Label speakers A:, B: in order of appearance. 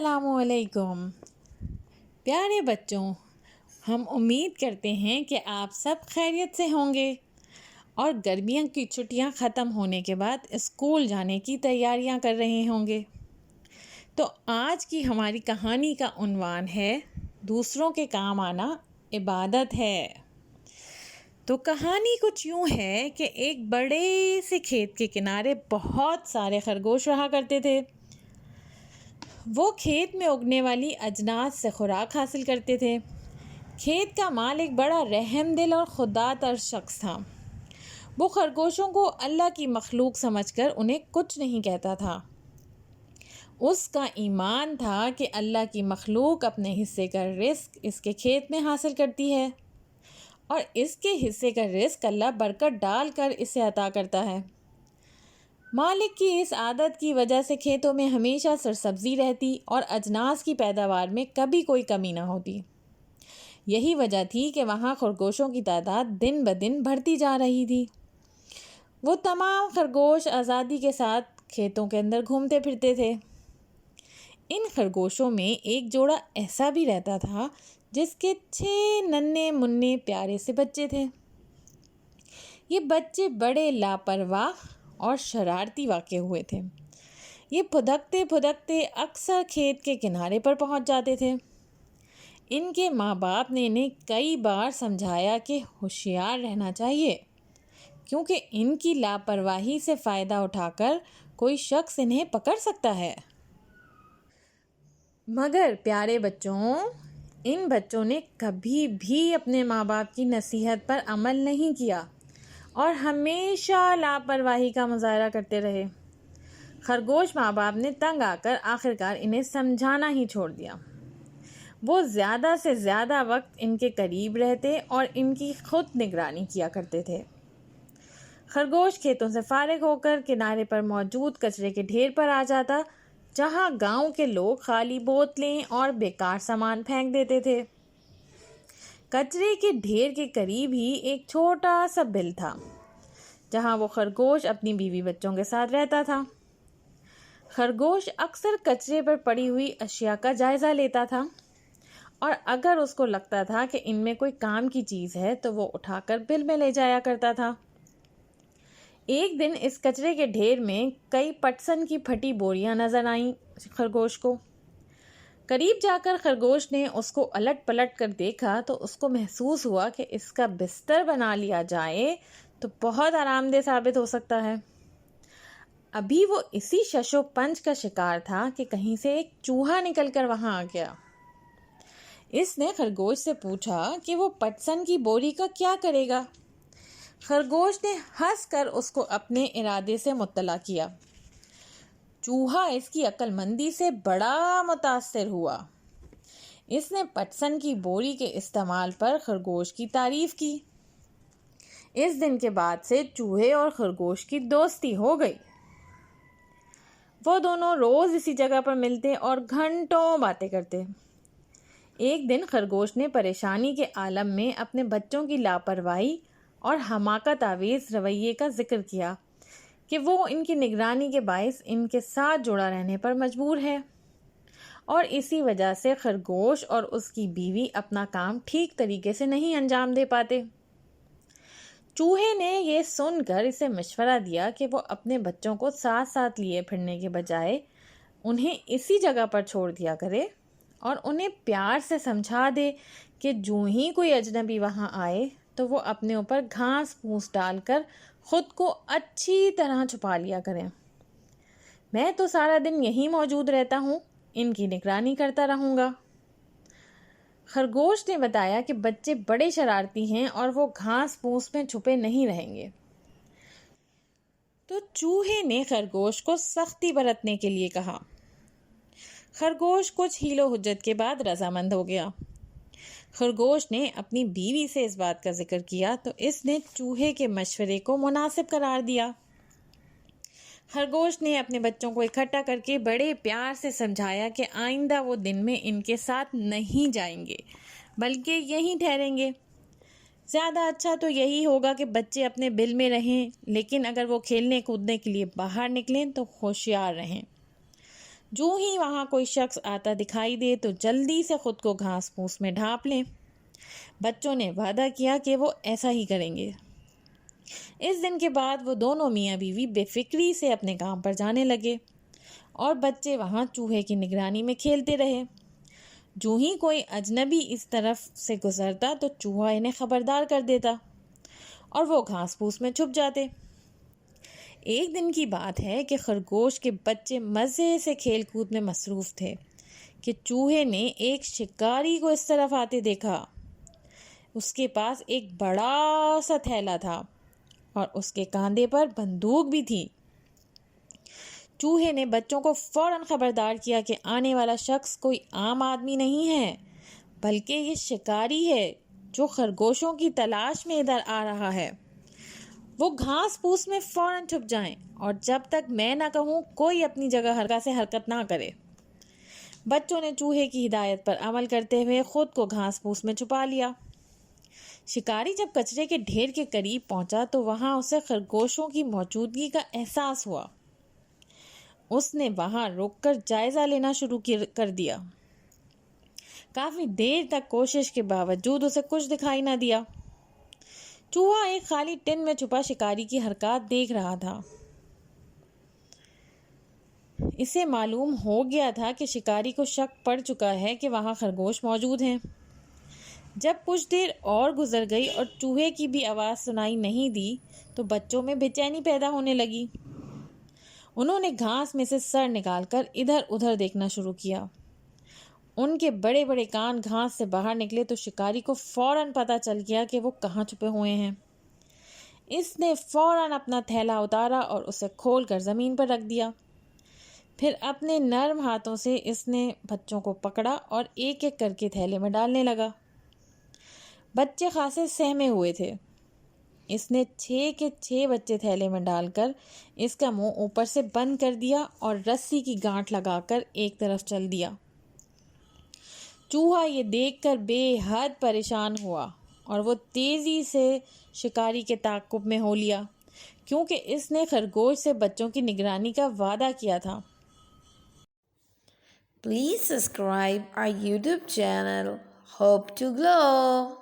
A: السلام علیکم پیارے بچوں، ہم امید کرتے ہیں کہ آپ سب خیریت سے ہوں گے اور گرمیوں کی چھٹیاں ختم ہونے کے بعد اسکول جانے کی تیاریاں کر رہے ہوں گے۔ تو آج کی ہماری کہانی کا عنوان ہے دوسروں کے کام آنا عبادت ہے۔ تو کہانی کچھ یوں ہے کہ ایک بڑے سے کھیت کے کنارے بہت سارے خرگوش رہا کرتے تھے۔ وہ کھیت میں اگنے والی اجناس سے خوراک حاصل کرتے تھے۔ کھیت کا مالک بڑا رحم دل اور خوددار شخص تھا۔ وہ خرگوشوں کو اللہ کی مخلوق سمجھ کر انہیں کچھ نہیں کہتا تھا۔ اس کا ایمان تھا کہ اللہ کی مخلوق اپنے حصے کا رزق اس کے کھیت میں حاصل کرتی ہے اور اس کے حصے کا رزق اللہ برکت ڈال کر اسے عطا کرتا ہے۔ مالک کی اس عادت کی وجہ سے کھیتوں میں ہمیشہ سرسبزی رہتی اور اجناس کی پیداوار میں کبھی کوئی کمی نہ ہوتی۔ یہی وجہ تھی کہ وہاں خرگوشوں کی تعداد دن بدن بڑھتی جا رہی تھی۔ وہ تمام خرگوش آزادی کے ساتھ کھیتوں کے اندر گھومتے پھرتے تھے۔ ان خرگوشوں میں ایک جوڑا ایسا بھی رہتا تھا جس کے 6 ننھے منھے پیارے سے بچے تھے۔ یہ بچے بڑے لاپرواہ اور شرارتی واقع ہوئے تھے۔ یہ پھدکتے پھدکتے اکثر کھیت کے کنارے پر پہنچ جاتے تھے۔ ان کے ماں باپ نے انہیں کئی بار سمجھایا کہ ہوشیار رہنا چاہیے، کیونکہ ان کی لاپرواہی سے فائدہ اٹھا کر کوئی شخص انہیں پکڑ سکتا ہے۔ مگر پیارے بچوں، ان بچوں نے کبھی بھی اپنے ماں باپ کی نصیحت پر عمل نہیں کیا اور ہمیشہ لاپرواہی کا مظاہرہ کرتے رہے۔ خرگوش ماں باپ نے تنگ آ کر آخرکار انہیں سمجھانا ہی چھوڑ دیا۔ وہ زیادہ سے زیادہ وقت ان کے قریب رہتے اور ان کی خود نگرانی کیا کرتے تھے۔ خرگوش کھیتوں سے فارغ ہو کر کنارے پر موجود کچرے کے ڈھیر پر آ جاتا، جہاں گاؤں کے لوگ خالی بوتلیں اور بیکار سامان پھینک دیتے تھے۔ کچرے کے ڈھیر کے قریب ہی ایک چھوٹا سا بل تھا، جہاں وہ خرگوش اپنی بیوی بچوں کے ساتھ رہتا تھا۔ خرگوش اکثر کچرے پر پڑی ہوئی اشیاء کا جائزہ لیتا تھا اور اگر اس کو لگتا تھا کہ ان میں کوئی کام کی چیز ہے تو وہ اٹھا کر بل میں لے جایا کرتا تھا۔ ایک دن اس کچرے کے ڈھیر میں کئی پٹسن کی پھٹی بوریاں نظر آئیں خرگوش کو۔ قریب جا کر خرگوش نے اس کو الٹ پلٹ کر دیکھا تو اس کو محسوس ہوا کہ اس کا بستر بنا لیا جائے تو بہت آرام دہ ثابت ہو سکتا ہے۔ ابھی وہ اسی شش و پنج کا شکار تھا کہ کہیں سے ایک چوہا نکل کر وہاں آ گیا۔ اس نے خرگوش سے پوچھا کہ وہ پٹسن کی بوری کا کیا کرے گا۔ خرگوش نے ہنس کر اس کو اپنے ارادے سے مطلع کیا۔ چوہا اس کی عقل مندی سے بڑا متاثر ہوا۔ اس نے پٹسن کی بوری کے استعمال پر خرگوش کی تعریف کی۔ اس دن کے بعد سے چوہے اور خرگوش کی دوستی ہو گئی۔ وہ دونوں روز اسی جگہ پر ملتے اور گھنٹوں باتیں کرتے۔ ایک دن خرگوش نے پریشانی کے عالم میں اپنے بچوں کی لاپرواہی اور حماقت آویز رویے کا ذکر کیا کہ وہ ان کی نگرانی کے باعث ان کے ساتھ جڑا رہنے پر مجبور ہے اور اسی وجہ سے خرگوش اور اس کی بیوی اپنا کام ٹھیک طریقے سے نہیں انجام دے پاتے۔ چوہے نے یہ سن کر اسے مشورہ دیا کہ وہ اپنے بچوں کو ساتھ ساتھ لیے پھرنے کے بجائے انہیں اسی جگہ پر چھوڑ دیا کرے اور انہیں پیار سے سمجھا دے کہ جو ہی کوئی اجنبی وہاں آئے تو وہ اپنے اوپر گھاس پھوس ڈال کر خود کو اچھی طرح چھپا لیا کریں۔ میں تو سارا دن یہیں موجود رہتا ہوں، ان کی نگرانی کرتا رہوں گا۔ خرگوش نے بتایا کہ بچے بڑے شرارتی ہیں اور وہ گھاس پھوس میں چھپے نہیں رہیں گے۔ تو چوہے نے خرگوش کو سختی برتنے کے لیے کہا۔ خرگوش کچھ حیل و حجت کے بعد رضامند ہو گیا۔ خرگوش نے اپنی بیوی سے اس بات کا ذکر کیا تو اس نے چوہے کے مشورے کو مناسب قرار دیا۔ خرگوش نے اپنے بچوں کو اکٹھا کر کے بڑے پیار سے سمجھایا کہ آئندہ وہ دن میں ان کے ساتھ نہیں جائیں گے بلکہ یہیں ٹھہریں گے۔ زیادہ اچھا تو یہی ہوگا کہ بچے اپنے بل میں رہیں، لیکن اگر وہ کھیلنے کودنے کے لیے باہر نکلیں تو ہوشیار رہیں۔ جو ہی وہاں کوئی شخص آتا دکھائی دے تو جلدی سے خود کو گھاس پھوس میں ڈھانپ لیں۔ بچوں نے وعدہ کیا کہ وہ ایسا ہی کریں گے۔ اس دن کے بعد وہ دونوں میاں بیوی بے فکری سے اپنے کام پر جانے لگے اور بچے وہاں چوہے کی نگرانی میں کھیلتے رہے۔ جو ہی کوئی اجنبی اس طرف سے گزرتا تو چوہا انہیں خبردار کر دیتا اور وہ گھاس پھوس میں چھپ جاتے۔ ایک دن کی بات ہے کہ خرگوش کے بچے مزے سے کھیل کود میں مصروف تھے کہ چوہے نے ایک شکاری کو اس طرف آتے دیکھا۔ اس کے پاس ایک بڑا سا تھیلا تھا اور اس کے کاندھے پر بندوق بھی تھی۔ چوہے نے بچوں کو فوراً خبردار کیا کہ آنے والا شخص کوئی عام آدمی نہیں ہے بلکہ یہ شکاری ہے جو خرگوشوں کی تلاش میں ادھر آ رہا ہے۔ وہ گھاس پھوس میں فوراً چھپ جائیں اور جب تک میں نہ کہوں کوئی اپنی جگہ سے حرکت نہ کرے۔ بچوں نے چوہے کی ہدایت پر عمل کرتے ہوئے خود کو گھاس پھوس میں چھپا لیا۔ شکاری جب کچرے کے ڈھیر کے قریب پہنچا تو وہاں اسے خرگوشوں کی موجودگی کا احساس ہوا۔ اس نے وہاں رک کر جائزہ لینا شروع کر دیا۔ کافی دیر تک کوشش کے باوجود اسے کچھ دکھائی نہ دیا۔ چوہا ایک خالی ٹن میں چھپا شکاری کی حرکات دیکھ رہا تھا۔ اسے معلوم ہو گیا تھا کہ شکاری کو شک پڑ چکا ہے کہ وہاں خرگوش موجود ہیں۔ جب کچھ دیر اور گزر گئی اور چوہے کی بھی آواز سنائی نہیں دی تو بچوں میں بے چینی پیدا ہونے لگی۔ انہوں نے گھاس میں سے سر نکال کر ادھر ادھر دیکھنا شروع کیا۔ ان کے بڑے بڑے کان گھاس سے باہر نکلے تو شکاری کو فوراً پتہ چل گیا کہ وہ کہاں چھپے ہوئے ہیں۔ اس نے فوراً اپنا تھیلا اتارا اور اسے کھول کر زمین پر رکھ دیا۔ پھر اپنے نرم ہاتھوں سے اس نے بچوں کو پکڑا اور ایک ایک کر کے تھیلے میں ڈالنے لگا۔ بچے خاصے سہمے ہوئے تھے۔ اس نے 6 کے 6 بچے تھیلے میں ڈال کر اس کا منہ اوپر سے بند کر دیا اور رسی کی گانٹھ لگا کر ایک طرف چل دیا۔ چوہا یہ دیکھ کر بے حد پریشان ہوا اور وہ تیزی سے شکاری کے تعاقب میں ہو لیا کیونکہ اس نے خرگوش سے بچوں کی نگرانی کا وعدہ کیا تھا۔
B: Please subscribe our YouTube channel. Hope to glow.